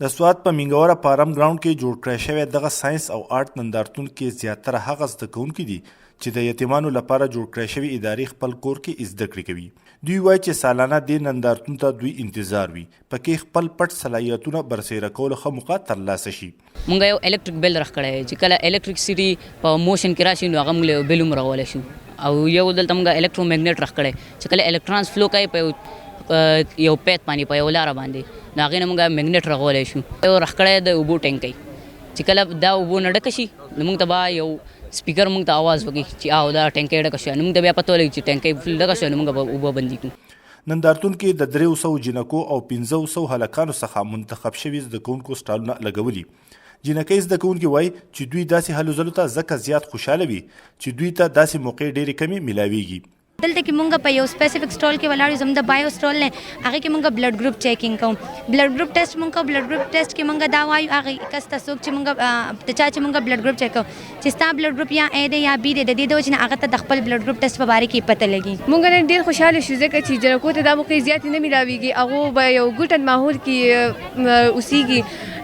د سوات په منګوره پارم ګراوند کې جوړ کړی شوی دغه ساینس او آرټ نندارتون کې زیاتره هغه زده کوونکي دي چې د یتیمانو لپاره جوړ کړی شوی ادارې خپل کور کې زده کړې کوي. دوی وایي چې سالانه دې نندارتون ته دوی انتظار وي پکې خپل پټ صلاحیتونه برسېره کولو ښه موقع ترلاسه شي. مونږ یو الکتریک بیل راخکړی چې کله الکتریکسټي په موشن کې راشي نو هغه موږ له بیل هم راغولی شو او یو دلته موږ الکترومیګنیټ راخکړی چې کله الکترونز فلو کوي په یو پیت باندې په یو لاره باندې نو هغې نه موږ میګنیټ راغولی شو. یو راخکړی د اوبو ټینکی چې کله دا اوبو نه ډکه شي نو موږ ته به یو سپیکر موږ ته آواز وکړي چې او دا ټینکی ډکه شوه نو موږ ته بیا پته ولګي چې ټینکی فل ډکه شوه نو موږ به اوبه بندي کړو. نندارتون کې د 300 جنکو او 500 هلکانو څخه منتخب شوي زده کوونکو سټالونه لګولي. جنکۍ زده کوونکي وایي چې دوی داسې هلو ځلو ته ځکه زیات خوشحاله وي چې دوی ته داسې موقع ډېرې کمې میلاویږي. دلته کې مونږ په یو سپیسیفک سټال کې ولاړ یو زموږ د بایو سټال نه هغې کې مونږ بلډ ګروپ چیکینګ کوو. بلډ ګروپ ټیسټ مونږ کوو. بلډ ګروپ ټیسټ کې مونږ دا وایو هغې کس ته څوک چې مونږ د چا چې مونږ بلډ ګروپ چیک کوو چې ستا بلډ ګروپ یا اے دی یا بي دی د دې د وجې نه هغه ته د خپل بلډ ګروپ ټیسټ په باره کې پته لګي. مونږ نن ډېر خوشحاله شو ځکه چې جنکو ته دا موقع زیاتې نه میلاویږي هغو به یو ګوټن ماحول کې اوسیږي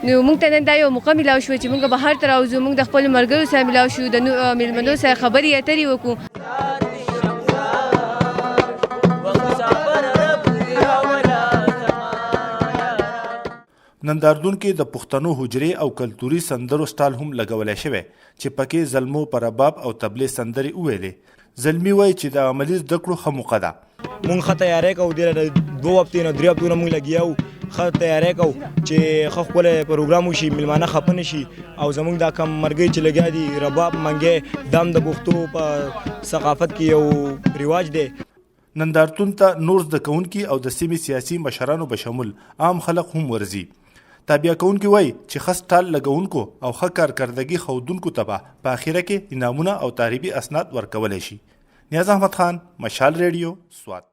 نو موږ ته نن دا یو موقع میلاو شوه چې موږ بهر ته راوځو موږ د خپلو ملګرو سره میلاو شو د میلمنو سره خبرې اترې وکړو. نندارتون کې د پښتنو حجرې او کلتوري سندرو سټال هم لګولی شوی چې پکې زلمو په رباب او تبلې سندرې وویلې. زلمي وایي چې د عملي زده کړو ښه موقع ده. مونږ ښه تیاری کوو د 2 هفتې نه 3 هفتو نه مونږ لګیا وو ښه تیاری کوو چې ښه ښکلی پروګرام وشي میلمانه خفه نه شي او زموږ دا کم مرګۍ چې لګیا دي رباب منګی دا هم د پښتو په ثقافت کې یو رواج دی. نندارتون ته نور زده کوونکي او د سیمې سیاسي مشرانو به شمول عام خلک هم ورځي. تابع کوونکي وایي چې ښه سټال لګونکو او ښه کارکردګي ښودونکو ته به په اخره کې انعامونه او تعریبي اسناد ورکولی شي. نیاز احمد خان، مشال ریډیو، سوات.